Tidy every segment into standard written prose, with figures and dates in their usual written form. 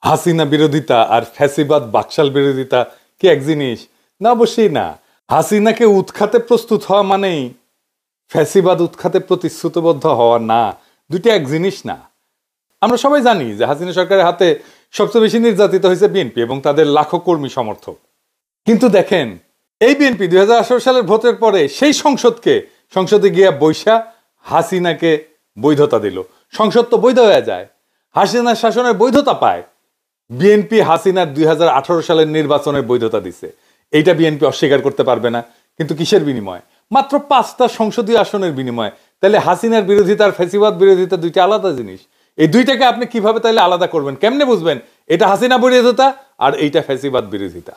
হাসিনা বিরোধিতা আর ফ্যাসিবাদ বাকশাল বিরোধিতা কি এক জিনিস? না, অবশ্যই না। হাসিনাকে উৎখাতে প্রস্তুত হওয়া মানেই ফ্যাসিবাদ উৎখাতে প্রতিশ্রুতিবদ্ধ হওয়া না, দুটি এক জিনিস না। আমরা সবাই জানি যে হাসিনা সরকারের হাতে সবচেয়ে বেশি নির্যাতিত হয়েছে বিএনপি এবং তাদের লাখো কর্মী সমর্থক। কিন্তু দেখেন, এই বিএনপি 2018 সালের ভোটের পরে সেই সংসদে গিয়া বৈশা হাসিনাকে বৈধতা দিল। সংসদ তো বৈধ হয়ে যায়, হাসিনার শাসনের বৈধতা পায়। বিএনপি হাসিনার 2018 সালের নির্বাচনের বৈধতা দিছে, এইটা বিএনপি অস্বীকার করতে পারবে না। কিন্তু কিসের বিনিময়ে? মাত্র 5টা সংসদীয় আসনের বিনিময়ে। তাহলে হাসিনার বিরোধিতা আর ফ্যাসিবাদ বিরোধিতা দুইটা আলাদা জিনিস। এই দুইটাকে আপনি কিভাবে তাহলে আলাদা করবেন? কেমনে বুঝবেন এটা হাসিনা বিরোধিতা আর এইটা ফ্যাসিবাদ বিরোধিতা?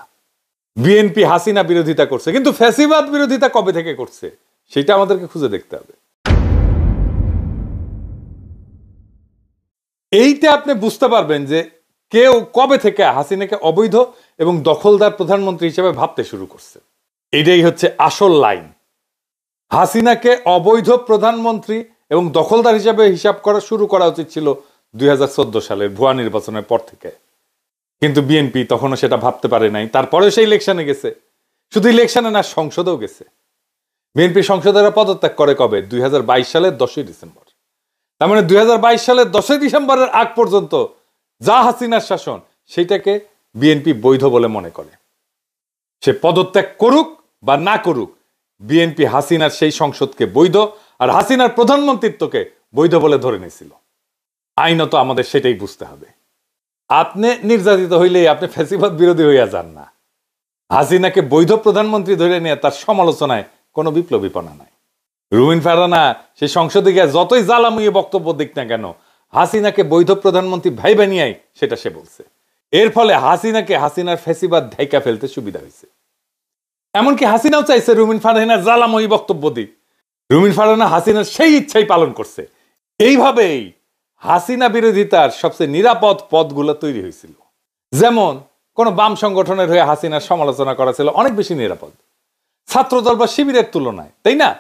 বিএনপি হাসিনা বিরোধিতা করছে, কিন্তু ফ্যাসিবাদ বিরোধিতা কবে থেকে করছে সেটা আমাদেরকে খুঁজে দেখতে হবে। এইটা আপনি বুঝতে পারবেন যে কেউ কবে থেকে হাসিনাকে অবৈধ এবং দখলদার প্রধানমন্ত্রী হিসেবে ভাবতে শুরু করছে। এটাই হচ্ছে আসল লাইন। হাসিনাকে অবৈধ প্রধানমন্ত্রী এবং দখলদার হিসাবে হিসাব করা শুরু করা উচিত ছিল 2014 সালের ভুয়া নির্বাচনের পর থেকে। কিন্তু বিএনপি তখনও সেটা ভাবতে পারে নাই। তারপরে সে ইলেকশনে গেছে, শুধু ইলেকশনে না, সংসদেও গেছে। বিএনপি সংসদেরা পদত্যাগ করে কবে? 2022 সালের 10ই ডিসেম্বর। তার মানে 2022 সালের 10ই ডিসেম্বরের আগ পর্যন্ত যা হাসিনার শাসন, সেটাকে বিএনপি বৈধ বলে মনে করে। সে পদত্যাগ করুক বা না করুক, বিএনপি হাসিনার সেই সংসদকে বৈধ আর হাসিনার প্রধানমন্ত্রিত্বকে বৈধ বলে ধরে নিয়েছিল। আইনত আমাদের সেটাই বুঝতে হবে। আপনি নির্যাতিত হইলেই আপনি ফ্যাসিবাদ বিরোধী হইয়া যান না। হাসিনাকে বৈধ প্রধানমন্ত্রী ধরে নিয়ে তার সমালোচনায় কোনো বিপ্লবীপনা নাই। রুমিন ফারহানা সেই সংসদে গিয়ে যতই জ্বালাময়ী বক্তব্য দিক না কেন, হাসিনাকে বৈধ প্রধানমন্ত্রী ভাইবা নিয়াই সেটা সে বলছে। এর ফলে হাসিনার ফ্যাসিবাদ ঢাইকা ফেলতে সুবিধা হয়েছে। এমনকি হাসিনাও চাইছে রুমিন ফারহানার জ্বালাময়ী বক্তব্য দিক। রুমিন ফারহানা হাসিনার সেই ইচ্ছাই পালন করছে। এইভাবেই হাসিনা বিরোধিতার সবচেয়ে নিরাপদ পথগুলো তৈরি হয়েছিল। যেমন কোন বাম সংগঠনের হয়ে হাসিনার সমালোচনা করা ছিল অনেক বেশি নিরাপদ ছাত্রদল বা শিবিরের তুলনায়, তাই না?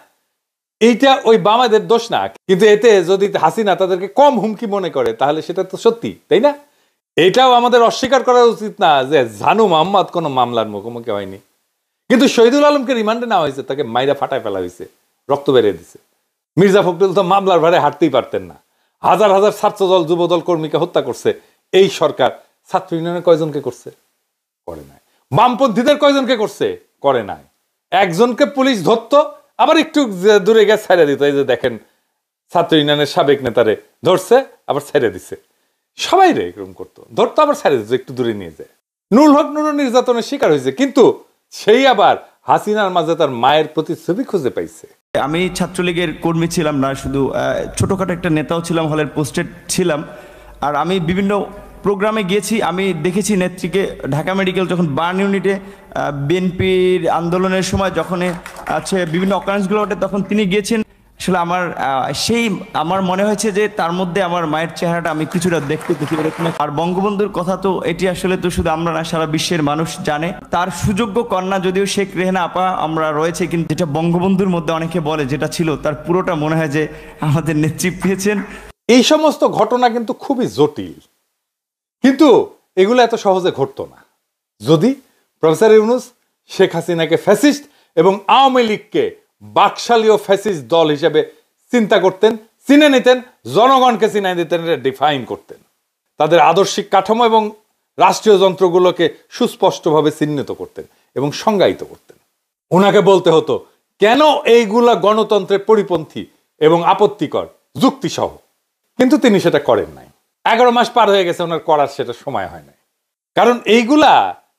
এইটা ওই বামাদের দোষ না, কিন্তু এতে যদি হাসিনা তাদেরকে কম হুমকি মনে করে তাহলে সেটা তো সত্যি, তাই না? এটাও আমাদের অস্বীকার করা উচিত না যে জানু মোহাম্মদ কোনো মামলার মুখোমুখি হয়নি, কিন্তু শহীদুল আলমকে রিমান্ডে নেওয়া হয়েছে, তাকে মাইরা ফাটায় ফেলা হয়েছে, রক্ত বেরিয়ে দিছে। মির্জা ফখরুল তো মামলার ভারে হাঁটতেই পারতেন না। হাজার হাজার ছাত্রদল যুবদল কর্মীকে হত্যা করছে এই সরকার। ছাত্র ইউনিয়নের কয়জনকে করছে? করে নাই। বামপন্থীদের কয়জনকে করছে? করে নাই। একজনকে পুলিশ ধরতো, আবার একটু দূরে গিয়ে ছেড়ে দিত। এই যে দেখেন, ছাত্র ইউনিয়নের সাবেক নেতারে ধরছে আবার ছেড়ে দিছে। সবাই রে এরকম করতো, ধরতো আবার ছেড়ে দিত, একটু দূরে নিয়ে যায়। নুরুল হক নুরু নির্যাতনের শিকার হয়েছে, কিন্তু সেই আবার হাসিনার মাঝে তার মায়ের প্রতি ছবি খুঁজে পাইছে। আমি ছাত্রলীগের কর্মী ছিলাম না, শুধু ছোটখাটো একটা নেতাও ছিলাম, হলের পোস্টেড ছিলাম। আর আমি বিভিন্ন প্রোগ্রামে গিয়েছি, আমি দেখেছি নেত্রীকে ঢাকা মেডিকেল যখন বার্ন ইউনিটে বিএনপির আন্দোলনের সময় যখন বিভিন্ন অকারেন্সগুলো ওঠে তখন তিনি গিয়েছেন। আসলে আমার মনে হয়েছে যে তার মধ্যে আমার মায়ের চেহারাটা আমি কিছুটা দেখতে দেখি। আর বঙ্গবন্ধুর কথা তো এটি আসলে তো শুধু আমরা না, সারা বিশ্বের মানুষ জানে। তার সুযোগ্য কন্যা যদিও শেখ রেহেনা আপা আমরা রয়েছে, কিন্তু যেটা বঙ্গবন্ধুর মধ্যে অনেকে বলে যেটা ছিল, তার পুরোটা মনে হয় যে আমাদের নেত্রী পেয়েছেন। এই সমস্ত ঘটনা কিন্তু খুবই জটিল, কিন্তু এগুলো এত সহজে ঘটতো না যদি প্রফেসর ইউনূস শেখ হাসিনাকে ফ্যাসিস্ট এবং আওয়ামী লীগকে বাকশালীয় ফ্যাসিস্ট দল হিসেবে চিন্তা করতেন, চিনে নিতেন, জনগণকে চিনাই দিতেন, ডিফাইন করতেন, তাদের আদর্শিক কাঠামো এবং রাষ্ট্রীয় যন্ত্রগুলোকে সুস্পষ্টভাবে চিহ্নিত করতেন এবং সংজ্ঞায়িত করতেন। ওনাকে বলতে হতো কেন এইগুলা গণতন্ত্রের পরিপন্থী এবং আপত্তিকর যুক্তিসহ, কিন্তু তিনি সেটা করেন নাই। 11 মাস পার হয়ে গেছে, ওনার করার সেটা সময় হয় নাই। কারণ এইগুলা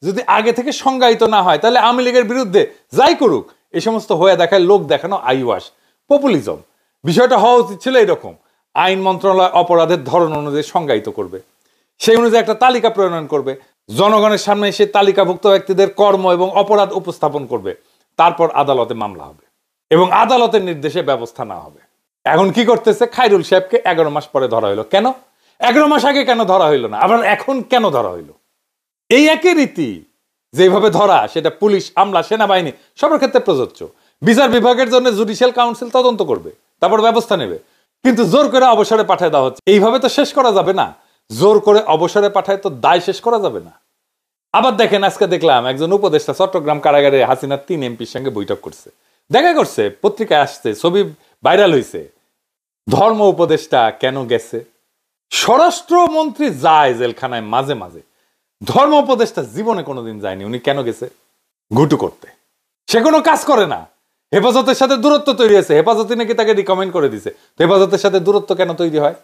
যদি আগে থেকে সংজ্ঞায়িত না হয় তাহলে আওয়ামী লীগের বিরুদ্ধে যাই করুক এই সমস্ত হয়ে দেখায় লোক দেখানো আইওয়াস, পপুলিজম। বিষয়টা হওয়া উচিত ছিল এরকম, আইন মন্ত্রণালয় অপরাধের ধরন অনুযায়ী সংজ্ঞায়িত করবে, সেই অনুযায়ী একটা তালিকা প্রণয়ন করবে, জনগণের সামনে সেই তালিকাভুক্ত ব্যক্তিদের কর্ম এবং অপরাধ উপস্থাপন করবে, তারপর আদালতে মামলা হবে। এবং আদালতের নির্দেশে ব্যবস্থা নেওয়া হবে। এখন কি করতেছে, খায়রুল সাহেবকে 11 মাস পরে ধরা হইলো। কেন 11 মাস আগে কেন ধরা হইলো না, আবার এখন কেন ধরা হইলো? এই একই রীতি যেভাবে ধরা, সেটা পুলিশ, আমলা, সেনাবাহিনী সবার ক্ষেত্রে প্রযোজ্য। বিচার বিভাগের জন্য জুডিশিয়াল কাউন্সিল তদন্ত করবে, তারপর ব্যবস্থা নেবে। কিন্তু জোর করে অবসরে পাঠায় দেওয়া হচ্ছে। এইভাবে তো শেষ করা যাবে না। জোর করে অবসরে পাঠায় তো দায় শেষ করা যাবে না। আবার দেখেন, আজকে দেখলাম একজন উপদেষ্টা চট্টগ্রাম কারাগারে হাসিনার 3 এমপির সঙ্গে বৈঠক করছে, দেখা করছে, পত্রিকায় আসছে, ছবি ভাইরাল হয়েছে। ধর্ম উপদেষ্টা কেন গেছে? স্বরাষ্ট্রমন্ত্রী যায় জেলখানায় মাঝে মাঝে, ধর্ম উপদেষ্টা জীবনে কোনোদিন যায়নি। উনি কেন গেছে? ঘুটু করতে। সে কোনো কাজ করে না। হেফাজতের সাথে দূরত্ব তৈরি হয়েছে, হেফাজতে নাকি তাকে রিকমেন্ড করে দিছে। তো হেফাজতের সাথে দূরত্ব কেন তৈরি হয়?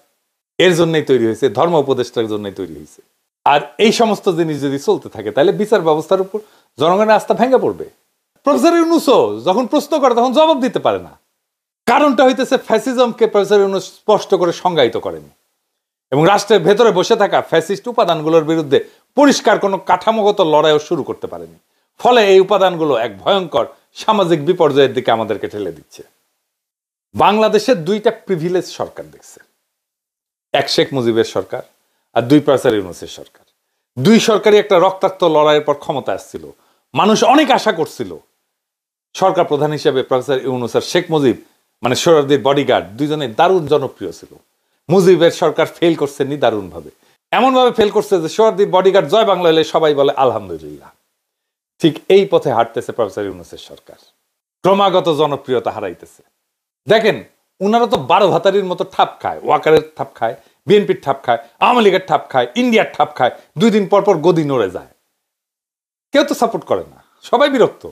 এর জন্যই তৈরি হয়েছে, ধর্ম উপদেষ্টার জন্যই তৈরি হয়েছে। আর এই সমস্ত জিনিস যদি চলতে থাকে, তাহলে বিচার ব্যবস্থার উপর জনগণের আস্থা ভেঙে পড়বে। প্রফেসর ইউনূসও যখন প্রশ্ন করে তখন জবাব দিতে পারে না। কারণটা হইতেছে ফ্যাসিজমকে প্রফেসর ইউনূস স্পষ্ট করে সংজ্ঞায়িত করেনি, এবং রাষ্ট্রের ভেতরে বসে থাকা ফ্যাসিস্ট উপাদানগুলোর বিরুদ্ধে পরিষ্কার কোনো কাঠামোগত লড়াইও শুরু করতে পারেনি। ফলে এই উপাদানগুলো এক ভয়ঙ্কর সামাজিক বিপর্যয়ের দিকে আমাদেরকে ঠেলে দিচ্ছে। বাংলাদেশের 2টা প্রিভিলেজ সরকার দেখছে, এক শেখ মুজিবের সরকার আর 2 প্রফেসর ইউনূসের সরকার। 2 সরকারই একটা রক্তাক্ত লড়াইয়ের পর ক্ষমতা আসছিল। মানুষ অনেক আশা করছিল সরকার প্রধান হিসেবে প্রফেসর ইউনূস আর শেখ মুজিব, মানে সোহরাওয়ার্দীর বডিগার্ড, দুজনে দারুণ জনপ্রিয় ছিল। মুজিবের সরকার ফেল করছে নিদারুণ ভাবে, এমন ভাবে ফেল করছে যে সোহরাওয়ার্দীর বডিগার্ড জয় বাংলা হলে সবাই বলে আলহামদুলিল্লাহ। ঠিক এই পথে হাঁটতেছে প্রফেসর ইউনূসের সরকার, ক্রমাগত জনপ্রিয়তা হারাইতেছে। দেখেন, উনারা তো 12 ভাতারির মতো ঠাপ খায়, ওয়াকারের ঠাপ খায়, বিএনপির ঠাপ খায়, আওয়ামী লীগের ঠাপ খায়, ইন্ডিয়ার ঠাপ খায়, 2 দিন পর পর গদি নড়ে যায়। কেউ তো সাপোর্ট করে না, সবাই বিরক্ত।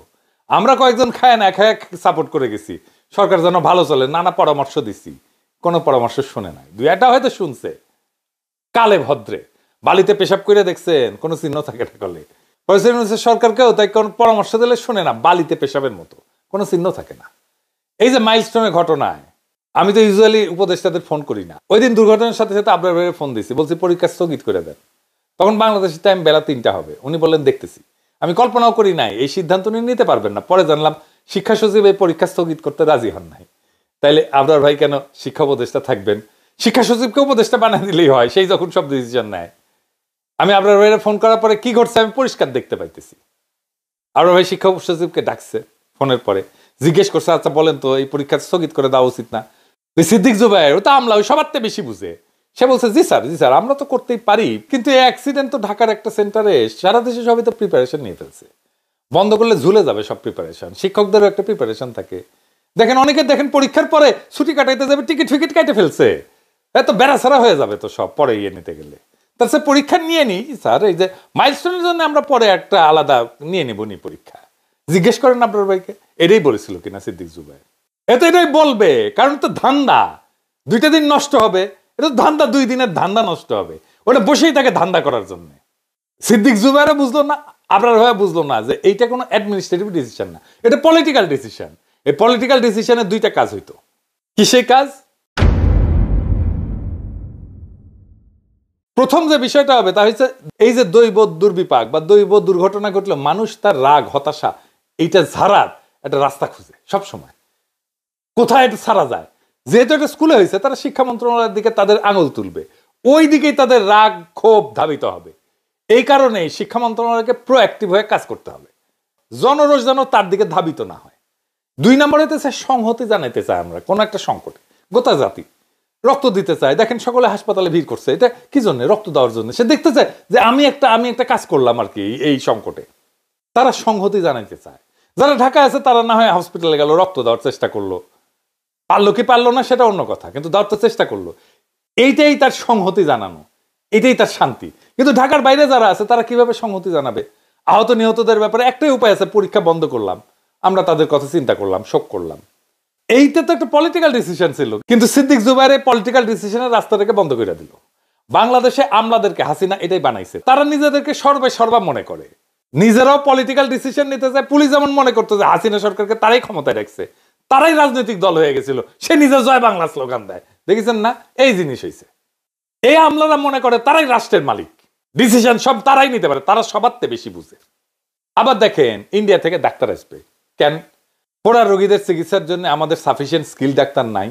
আমরা কয়েকজন খায় না খায় সাপোর্ট করে গেছি, সরকার যেন ভালো চলে, নানা পরামর্শ দিছি, কোনো পরামর্শ শুনে নাই। 2-একটা হয়তো শুনছে, কালে ভদ্রে। বালিতে পেশাব করে দেখছেন, কোনো চিহ্ন থাকে না। কলে প্রফেসর সরকারকেও তাই কোনো পরামর্শ দিলে শুনে না, বালিতে পেশাবের মতো, কোনো চিহ্ন থাকে না। এই যে মাইলস্টোনের ঘটনায় আমি তো ইউজুয়ালি উপদেষ্টাদের ফোন করি না। ওই দিন দুর্ঘটনার সাথে সাথে আপনার ফোন দিছি, বলছি পরীক্ষা স্থগিত করে দেন। তখন বাংলাদেশের টাইম বেলা 3টা হবে। উনি বললেন দেখতেছি। আমি কল্পনাও করি নাই এই সিদ্ধান্ত উনি নিতে পারবেন না। পরে জানলাম শিক্ষা সচিব এই পরীক্ষা স্থগিত করতে রাজি হন নাই। তাইলে আবরার ভাই কেন শিক্ষা উপদেষ্টা থাকবেন? শিক্ষা সচিবকে উপদেষ্টা বানিয়ে দিলেই হয়, সেই যখন সব ডিসিশন নেয়। আমি আবরার ভাইয়ের ফোন করার পরে কি ঘটছে আমি পরিষ্কার দেখতে পাইতেছি। আবরার ভাই শিক্ষা সচিবকে ডাকছে, ফোনের পরে জিজ্ঞেস করছে, আচ্ছা বলেন তো এই পরীক্ষা স্থগিত করে দেওয়া উচিত না? ওই সিদ্দিক জুবায়ের, ও তো আমলা, ওই সবার থেকে বেশি বুঝে, সে বলছে জি স্যার আমরা তো করতেই পারি, কিন্তু এই অ্যাক্সিডেন্ট তো ঢাকার একটা সেন্টারে, সারা দেশে সবাই তো প্রিপারেশন নিয়ে ফেলছে, বন্ধ করলে ঝুলে যাবে সব প্রিপারেশন। শিক্ষকদেরও একটা প্রিপারেশন থাকে। দেখেন অনেকে দেখেন পরীক্ষার পরে ছুটি কাটাইতে যাবে, টিকিট ফিকিট কাটে ফেলছে, এত বেড়াছাড়া হয়ে যাবে তো সব, পরে ইয়ে নিতে গেলে। তার সে পরীক্ষা নিয়ে নি স্যার, এই যে মাইলস্টোনের জন্য আমরা পরে একটা আলাদা নিয়ে নিব নি পরীক্ষা, জিজ্ঞেস করেন আপনার ভাইকে। এটাই বলেছিল কিনা সিদ্দিক জুবায়ের? এটাই বলবে, কারণ তো ধান্দা। 2টা দিন নষ্ট হবে, এটা ধান্দা, 2 দিনের ধান্দা নষ্ট হবে, ওটা বসেই থাকে ধান্দা করার জন্য। সিদ্দিক জুবায়েরও বুঝলো না, আপনার ভাইয়া বুঝলো না যে এইটা কোনো অ্যাডমিনিস্ট্রেটিভ ডিসিশন না, এটা পলিটিক্যাল ডিসিশন। এই পলিটিক্যাল ডিসিশনে 2টা কাজ হইতো। কি সেই কাজ? প্রথম যে বিষয়টা হবে তা হচ্ছে এই যে দৈব দুর্বিপাক বা দৈব দুর্ঘটনা ঘটলে মানুষ তার রাগ, হতাশা এইটা ঝাড়ার একটা রাস্তা খুঁজে সব সময়, কোথায় এটা ছাড়া যায়। যেহেতু এটা স্কুলে হয়েছে, তারা শিক্ষা মন্ত্রণালয়ের দিকে তাদের আঙুল তুলবে, ওই দিকেই তাদের রাগ ক্ষোভ ধাবিত হবে। এই কারণেই শিক্ষা মন্ত্রণালয়কে প্রোঅ্যাক্টিভ হয়ে কাজ করতে হবে, জনরোষ যেন তার দিকে ধাবিত না হয়। 2 নম্বর হইতেছে সংহতি জানাইতে চাই আমরা কোন একটা সংকটে, গোটা জাতি রক্ত দিতে চায়। দেখেন সকলে হাসপাতালে ভিড় করছে, এটা কি জন্য? রক্ত দেওয়ার জন্য। সে দেখতে চায় যে আমি একটা কাজ করলাম আর কি এই সংকটে। তারা সংহতি জানাইতে চায়। যারা ঢাকায় আছে তারা না হয় হসপিটালে গেল, রক্ত দেওয়ার চেষ্টা করলো, পারলো কি পারলো না সেটা অন্য কথা, কিন্তু দেওয়ার তো চেষ্টা করলো। এইটাই তার সংহতি জানানো, এটাই তার শান্তি। কিন্তু ঢাকার বাইরে যারা আছে তারা কিভাবে সংহতি জানাবে? আহত নিহতদের ব্যাপারে একটাই উপায় আছে, পরীক্ষা বন্ধ করলাম, আমরা তাদের কথা চিন্তা করলাম, শোক করলাম। এইটা তো একটা পলিটিক্যাল ডিসিশন ছিল, কিন্তু সিদ্দিক জুবায়ের পলিটিক্যাল ডিসিশনের রাস্তাটাকে বন্ধ করে দিল। বাংলাদেশে আমলাদেরকে হাসিনা এটাই বানাইছে, তারা নিজেদেরকে সর্বা মনে করে, নিজেরাও পলিটিক্যাল ডিসিশন নিতে চায়। পুলিশ যেমন মনে করতো যে হাসিনা সরকারকে তারাই ক্ষমতায় রাখছে, তারাই রাজনৈতিক দল হয়ে গেছিল, সে নিজে জয় বাংলা স্লোগান দেয়, দেখেছেন না? এই জিনিস হয়েছে। এই আমলারা মনে করে তারাই রাষ্ট্রের মালিক, ডিসিশন সব তারাই নিতে পারে, তারা সবার চেয়ে বেশি বুঝে। আবার দেখেন ইন্ডিয়া থেকে ডাক্তার আসবে কেন? পোড়া রোগীদের চিকিৎসার জন্য আমাদের সাফিসিয়েন্ট স্কিল ডাক্তার নাই।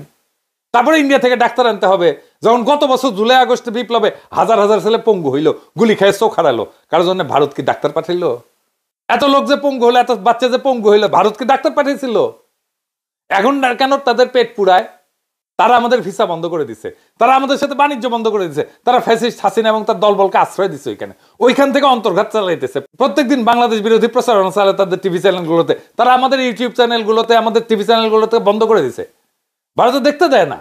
তারপরে ইন্ডিয়া থেকে ডাক্তার আনতে হবে। যখন গত বছর জুলাই আগস্টে বিপ্লবে হাজার হাজার ছেলে পঙ্গু হইল, গুলি খেয়ে চোখ হারালো, কারোর জন্য ভারত কি ডাক্তার পাঠাইলো? এত লোক যে পঙ্গু হলো, এত বাচ্চা যে পঙ্গু হইলো, ভারত কি ডাক্তার পাঠিয়েছিল? এখন কেন তাদের পেট পুরায়? তারা আমাদের ভিসা বন্ধ করে দিছে, তারা আমাদের সাথে বাণিজ্য বন্ধ করে দিছে, তারা ফ্যাসিস্ট হাসিনা এবং তার দলবলকে আশ্রয় দিচ্ছে ওইখান থেকে অন্তর্ঘাত চালাইতেছে। প্রত্যেকদিন বাংলাদেশ বিরোধী প্রচারণা চালায় তাদের টিভি চ্যানেলগুলোতে, তারা আমাদের ইউটিউব চ্যানেলগুলোতে, আমাদের টিভি চ্যানেলগুলোতে বন্ধ করে দিছে। ভারতে দেখতে দেয় না।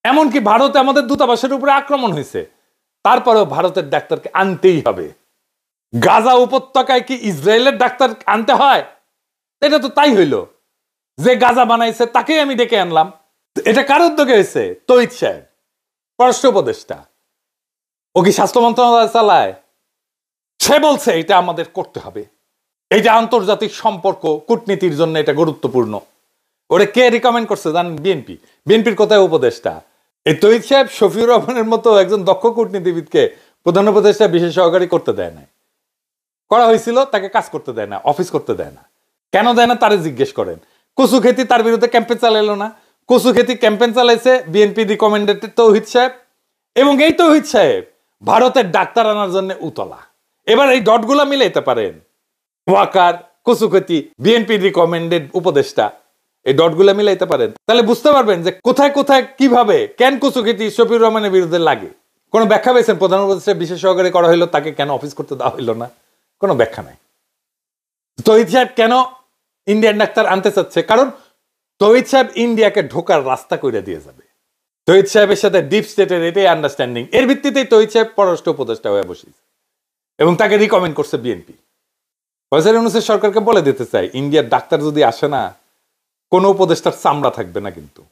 এমনকি ভারতে আমাদের দূতাবাসের উপরে আক্রমণ হয়েছে, তারপরেও ভারতের ডাক্তারকে আনতেই হবে। গাজা উপত্যকায় কি ইসরায়েলের ডাক্তার আনতে হয়? এটা তো তাই হইল, যে গাজা বানাইছে তাকেই আমি ডেকে আনলাম। এটা কার উদ্যোগে হয়েছে? তৌহিদ সাহেব, পররাষ্ট্র উপদেষ্টা। ও কি স্বাস্থ্য মন্ত্রণালয় চালায়? সে বলছে এটা আমাদের করতে হবে, এইটা আন্তর্জাতিক সম্পর্ক কূটনীতির জন্য এটা গুরুত্বপূর্ণ। ওরে কে রিকমেন্ড করছে জানেন? বিএনপি। বিএনপির কোথায় উপদেষ্টা? এই তৌহিদ সাহেব শফিউর রহমানের মতো একজন দক্ষ কূটনীতিবিদকে প্রধান উপদেষ্টা বিশেষ সহকারী করতে দেয় না। করা হয়েছিল, তাকে কাজ করতে দেয় না, অফিস করতে দেয় না। কেন দেয় না তারে জিজ্ঞেস করেন। কচু খেতি তার বিরুদ্ধে ক্যাম্পেন চালাইলো না। কচু খেতি ক্যাম্পেন চালাইছে বিএনপি রিকমেন্ডেড তৌহিদ সাহেব, এবং এই তৌহিদ সাহেব ভারতের ডাক্তার আনার জন্য উতলা। এবার এই ডটগুলা মিলাইতে পারেন, ওয়াকার, কচু খেতি, বিএনপি রিকমেন্ডেড উপদেষ্টা, এই ডটগুলা মিলাইতে পারেন, তাহলে বুঝতে পারবেন যে কোথায় কোথায় কিভাবে কেন কচু খেতি শফিউর রহমানের বিরুদ্ধে লাগে। কোনো ব্যাখ্যা পেয়েছেন? প্রধান উপদেষ্টা বিশেষ সহকারী করা হইলো, তাকে কেন অফিস করতে দেওয়া হইলো না? কোনো ব্যাখ্যা নাই। তৌহিদ সাহেব কেন ইন্ডিয়ান ডাক্তার আনতে চাচ্ছে? কারণ তৌহিদ সাহেব ইন্ডিয়াকে ঢোকার রাস্তা করে দিয়ে যাবে। তৌহিদ সাহেবের সাথে ডিপ স্টেটের এটাই আন্ডারস্ট্যান্ডিং। এর ভিত্তিতেই তৌহিদ সাহেব পররাষ্ট্র উপদেষ্টা হয়ে বসেছে এবং তাকে রিকমেন্ড করছে বিএনপি। ফয়সাল ইউনূসের সরকারকে বলে দিতে চাই, ইন্ডিয়ার ডাক্তার যদি আসে না, কোন উপদেষ্টার চামড়া থাকবে না। কিন্তু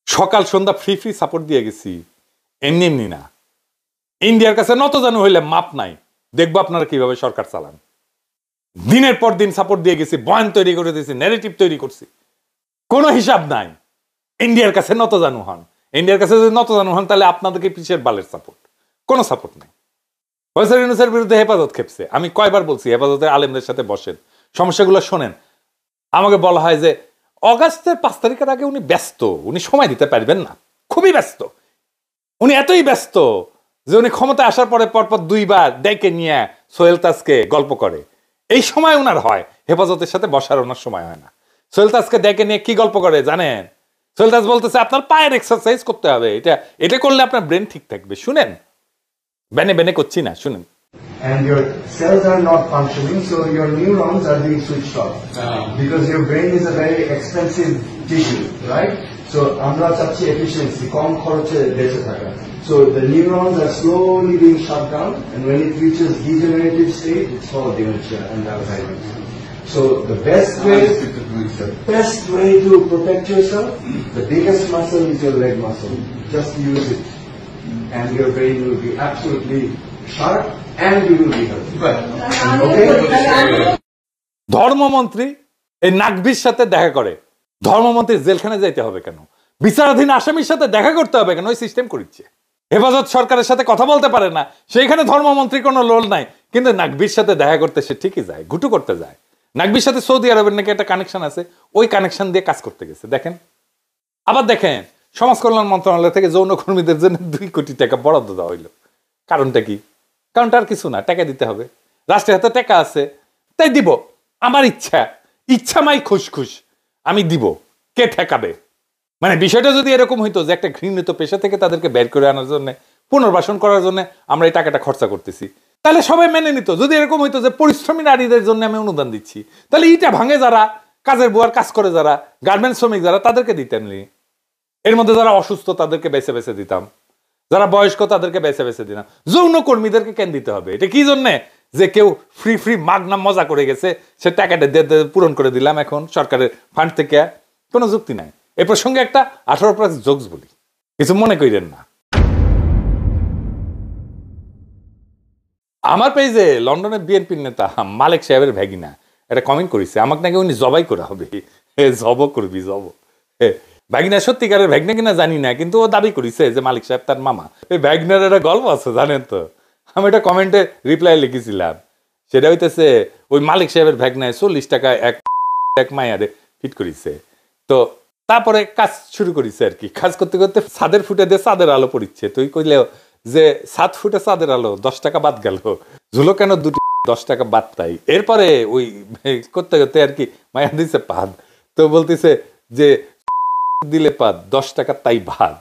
সকাল সন্ধ্যা ফ্রি ফ্রি সাপোর্ট দিয়ে গেছি, এমনি এমনি না। ইন্ডিয়ার কাছে নত জানু হইলে মাপ নাই। দেখবো আপনারা কিভাবে সরকার চালান। দিনের পর দিন সাপোর্ট দিয়ে গেছি, বয়ান তৈরি করে দিয়েছি, ন্যারেটিভ তৈরি করছি, কোনো হিসাব নাই। ইন্ডিয়ার কাছে নত জানু হন। ইন্ডিয়ার কাছে যদি নত জানু হন, তাহলে আপনাদেরকে পিছের বালের সাপোর্ট, কোনো সাপোর্ট নেই। ফয়সাল ইউনূসের বিরুদ্ধে হেফাজত খেপছে। আমি কয়বার বলছি হেফাজতের আলেমদের সাথে বসেন, সমস্যাগুলো শোনেন। আমাকে বলা হয় যে অগাস্টের ৫ তারিখের আগে উনি ব্যস্ত, উনি সময় দিতে পারবেন না, খুবই ব্যস্ত। উনি এতই ব্যস্ত যে উনি ক্ষমতা আসার পরে পরপর 2 বার ডেকে নিয়ে সোহেল তাজকে গল্প করে। এই সময় ওনার হয়, হেফাজতের সাথে বসার ওনার সময় হয় না। সোহেল তাজকে ডেকে নিয়ে কি গল্প করে জানেন? সোহেল তাজ বলতেছে আপনার পায়ের এক্সারসাইজ করতে হবে, এটা করলে আপনার ব্রেন ঠিক থাকবে। শুনেন, বেনে বেনে করছি না, শুনেন। And your cells are not functioning, so your neurons are being switched off. Because your brain is a very expensive tissue, right? So আমরা চাচ্ছি efficiency, কম খরচে বেঁচে থাকা. So the neurons are slowly being shut down, and when it reaches degenerative state, it's called dementia and Alzheimer's. So the best way to protect yourself, the biggest muscle is your leg muscle. Just use it, and your brain will be absolutely sharp, and you will be healthy. Okay? ধর্মমন্ত্রী এই নাকভির সাথে দেখা করে। ধর্মমন্ত্রী জেলখানায় যাইতে হবে কেন? বিচারাধীন আসামির সাথে দেখা করতে হবে কেন? ওই সিস্টেম করিচ্ছে। হেফাজত সরকারের সাথে কথা বলতে পারে না, সেইখানে ধর্মমন্ত্রী কোনো লোল নাই, কিন্তু নাকভির সাথে দেখা করতে সে ঠিকই যায়, ঘুটু করতে যায়। নাকভির সাথে সৌদি আরবের নাকি একটা কানেকশন আছে, ওই কানেকশন দিয়ে কাজ করতে গেছে। দেখেন, আবার দেখেন, সমাজ কল্যাণ মন্ত্রণালয় থেকে যৌনকর্মীদের জন্য 2 কোটি টাকা বরাদ্দ দেওয়া হইলো। কারণটা কি? কারণটা আর কিছু না, টাকা দিতে হবে। রাষ্ট্রের হাতে টাকা আছে, তাই দিব। আমার ইচ্ছা মাই খুশ আমি দিব, কে ঠেকাবে? মানে বিষয়টা যদি এরকম হইতো যে একটা ঘৃণিত পেশা থেকে তাদেরকে বের করে আনার জন্য, পুনর্বাসন করার জন্য আমরা এই টাকাটা খরচা করতেছি, তাহলে সবাই মেনে নিত। যদি এরকম হইতো যে পরিশ্রমী নারীদের জন্য আমি অনুদান দিচ্ছি, তাহলে ইটা ভাঙে যারা, কাজের বুয়ার কাজ করে যারা, গার্মেন্টস শ্রমিক যারা, তাদেরকে দিতেন। এর মধ্যে যারা অসুস্থ তাদেরকে বেছে বেছে দিতাম, যারা বয়স্ক তাদেরকে বেছে বেছে দিতাম। যৌন কর্মীদেরকে কেন দিতে হবে? এটা কি জন্যে যে কেউ ফ্রি মাগনা মজা করে গেছে, সে টাকাটা পূরণ করে দিলাম এখন সরকারের ফান্ড থেকে? কোনো যুক্তি নাই। এ প্রসঙ্গে একটা 18+ জোকস বলি, কিছু মনে করেন না। আমার পেজে লন্ডনের বিএনপির নেতা মালেক সাহেবের ভ্যাগিনা একটা কমেন্ট করেছে, আমাকে নাকি উনি জবাই করা হবে। জব করবি, জব। ভ্যাগিনা সত্যিকারের ভ্যাগনা কিনা জানি না, কিন্তু ও দাবি করেছে যে মালিক সাহেব তার মামা। এই ভ্যাগনার একটা গল্প আছে জানেন তো? আমি একটা কমেন্টে রিপ্লাই লিখেছিলাম, সেটা হইতেছে ওই মালিক সাহেবের ভ্যাগনায় 40 টাকা এক এক মায়ারে ফিট করিছে। তো তারপরে কাজ শুরু করিছে আর কি, কাজ করতে করতে ছাদের ফুটে দিয়ে চাঁদের আলো পড়িচ্ছে। তুই কইলেও যে ছাদ ফুটে চাঁদের আলো 10 টাকা বাদ গেল, ঝুলো কেন 10 টাকা বাদ তাই। এরপরে ওই করতে করতে আর কি মায়া দিছে পাদ, তো বলতেছে যে দিলে পাদ 10 টাকা তাই ভাত।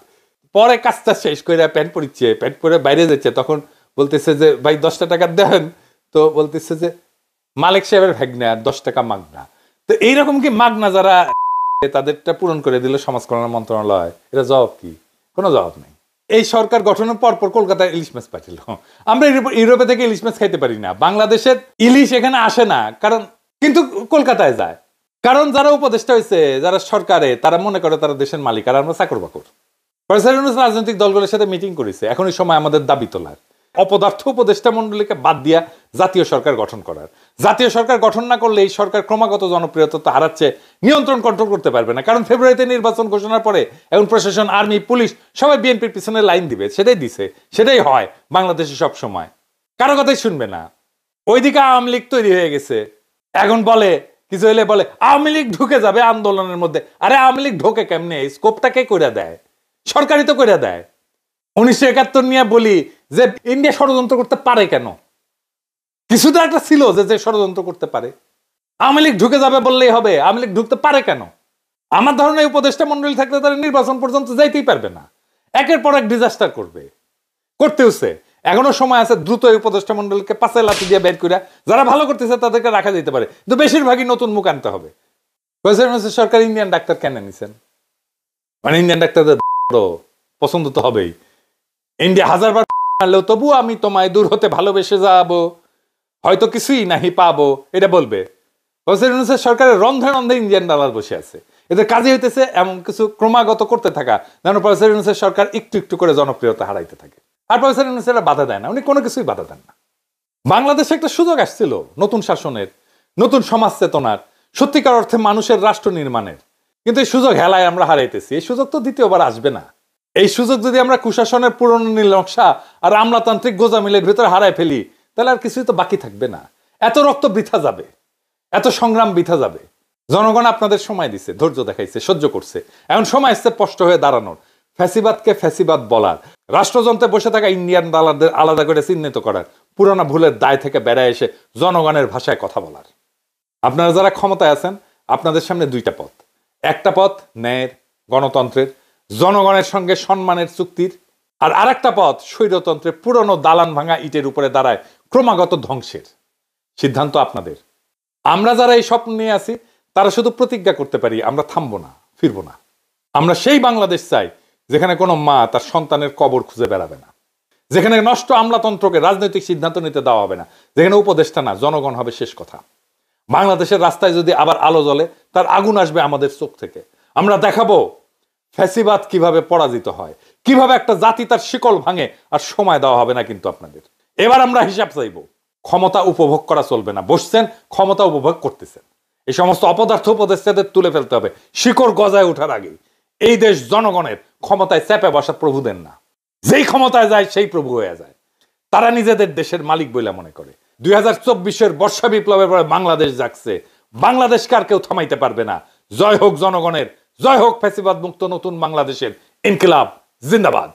পরে কাজটা শেষ করে প্যান্ট পরিচ্ছে, প্যান্ট পরে বাইরে যাচ্ছে, তখন বলতেছে যে ভাই 10 টাকা দেন, তো বলতেছে যে মালিক সাহেবের ভাগনা 10 টাকা মাগনা। তো এইরকম কি মাগনা যারা তাদেরটা পূরণ করে দিল সমাজ কল্যাণ মন্ত্রণালয়, এটা জবাব কি? কোনো জবাব নেই। এই সরকার গঠনের পর পর কলকাতায় ইলিশ মাছ পাঠিল। আমরা ইউরোপে থেকে ইলিশ মাছ খাইতে পারি না, বাংলাদেশের ইলিশ এখানে আসে না, কারণ কিন্তু কলকাতায় যায়। কারণ যারা উপদেষ্টা হয়েছে, যারা সরকারে, তারা মনে করে তারা দেশের মালিক আর আমরা চাকর বাকর। রাজনৈতিক দলগুলোর সাথে মিটিং করেছে, এখন এই সময় আমাদের দাবি তোলার, অপদার্থ উপদেষ্টা মন্ডলীকে বাদ দিয়া জাতীয় সরকার গঠন করার। জাতীয় সরকার গঠন না করলে এই সরকার ক্রমাগত জনপ্রিয়তা তো হারাচ্ছে, নিয়ন্ত্রণ কন্ট্রোল করতে পারবে না। কারণ ফেব্রুয়ারিতে নির্বাচন ঘোষণার পরে এখন প্রশাসন, আর্মি, পুলিশ সবাই বিএনপির পিছনে লাইন দিবে, সেটাই দিছে, সেটাই হয় বাংলাদেশে সব সময়। কারো কথাই শুনবে না। ওইদিকে আওয়ামী লীগ তৈরি হয়ে গেছে, এখন বলে কিছু হইলে বলে আওয়ামী লীগ ঢুকে যাবে আন্দোলনের মধ্যে। আরে আওয়ামী লীগ ঢোকে কেমনে? স্কোপটা কে করে দেয়? সরকারই তো করে দেয়। 1971 নিয়ে বলি যে ইন্ডিয়া ষড়যন্ত্র করতে পারে কেন? কিছু তো একটা ছিল যে ষড়যন্ত্র করতে পারে। আওয়ামী লীগ ঢুকে যাবে বললেই হবে? আওয়ামী লীগ ঢুকতে পারে কেন? আমার ধারণা এই উপদেষ্টা মন্ডলী থাকলে তারা নির্বাচন পর্যন্ত যাইতেই পারবে না, একের পর এক ডিজাস্টার করবে, করতেওছে। এখনো সময় আছে, দ্রুত এই উপদেষ্টা মন্ডলীকে পাশে লাথি দিয়ে বের করে যারা ভালো করতেছে তাদেরকে রাখা যেতে পারে, কিন্তু বেশিরভাগই নতুন মুখ আনতে হবে। সরকার ইন্ডিয়ান ডাক্তার কেন নিছেন? মানে ইন্ডিয়ান ডাক্তারদের পছন্দ তো হবেই। ইন্ডিয়া 1000 বার মারলেও তবু আমি তোমায় দূর হতে ভালোবেসে যাবো, হয়তো কিছুই নাহি পাবো, এটা বলবে। সরকারের রন্ধে রন্ধে ইন্ডিয়ান ডলার বসে আছে, এদের কাজে হইতেছে এমন কিছু ক্রমাগত করতে থাকা, যেন প্রফেসর সরকার একটু একটু করে জনপ্রিয়তা হারাইতে থাকে। আর প্রফেসর বাধা দেয় না, উনি কোনো কিছুই বাধা দেন না। বাংলাদেশে একটা সুযোগ আসছিল নতুন শাসনের, নতুন সমাজ চেতনার, সত্যিকার অর্থে মানুষের রাষ্ট্র নির্মাণের, কিন্তু এই সুযোগ হেলায় আমরা হারাইতেছি। এই সুযোগ তো দ্বিতীয়বার আসবে না। এই সুযোগ যদি আমরা কুশাসনের পুরনো নীল নকশা আর আমলাতান্ত্রিক গোজামিলের ভিতরে হারাই ফেলি, তাহলে আর কিছুই তো বাকি থাকবে না। এত রক্ত বৃথা যাবে, এত সংগ্রাম বৃথা যাবে। জনগণ আপনাদের সময় দিচ্ছে, ধৈর্য দেখাইছে, সহ্য করছে। এখন সময় এসছে স্পষ্ট হয়ে দাঁড়ানোর, ফ্যাসিবাদকে ফ্যাসিবাদ বলার, রাষ্ট্রযন্ত্রে বসে থাকা ইন্ডিয়ান ডলারদের আলাদা করে চিহ্নিত করার, পুরোনো ভুলের দায় থেকে বেড়ায় এসে জনগণের ভাষায় কথা বলার। আপনারা যারা ক্ষমতায় আছেন, আপনাদের সামনে দুইটা পথ। একটা পথ ন্যায়ের, গণতন্ত্রের, জনগণের সঙ্গে সম্মানের চুক্তির, আর আরেকটা পথ স্বৈরতন্ত্রের, পুরনো দালান ভাঙা ইটের উপরে দাঁড়ায় ক্রমাগত ধ্বংসের। সিদ্ধান্ত আপনাদের। আমরা যারা এই স্বপ্ন নিয়ে আছি তারা শুধু প্রতিজ্ঞা করতে পারি, আমরা থামবো না, ফিরবো না। আমরা সেই বাংলাদেশ চাই যেখানে কোনো মা তার সন্তানের কবর খুঁজে বেড়াবে না, যেখানে নষ্ট আমলাতন্ত্রকে রাজনৈতিক সিদ্ধান্ত নিতে দেওয়া হবে না, যেখানে উপদেষ্টা না জনগণ হবে শেষ কথা। বাংলাদেশের রাস্তায় যদি আবার আলো জ্বলে, তার আগুন আসবে আমাদের চোখ থেকে। আমরা দেখাবো ফ্যাসিবাদ কিভাবে পরাজিত হয়, কিভাবে একটা জাতি তার শিকল ভাঙে, আর সময় দেওয়া হবে না কিন্তু আপনাদের। এবার আমরা হিসাব চাইব। ক্ষমতা উপভোগ করা চলবে না, বসছেন ক্ষমতা উপভোগ করতেছেন। এই সমস্ত অপদার্থ উপদেষ্টাদের তুলে ফেলতে হবে শিকড় গজায় ওঠার আগেই। এই দেশ জনগণের, ক্ষমতায় চেপে বসা প্রভুদের না। যেই ক্ষমতায় যায় সেই প্রভু হয়ে যায়। তারা নিজেদের দেশের মালিক বলে মনে করে। 2024-এর বর্ষা বিপ্লবের পরে বাংলাদেশ জাগছে, বাংলাদেশকে আর কেউ থামাইতে পারবে না। জয় হোক জনগণের, জয় হোক ফ্যাসিবাদ মুক্ত নতুন বাংলাদেশের। ইনকিলাব জিন্দাবাদ।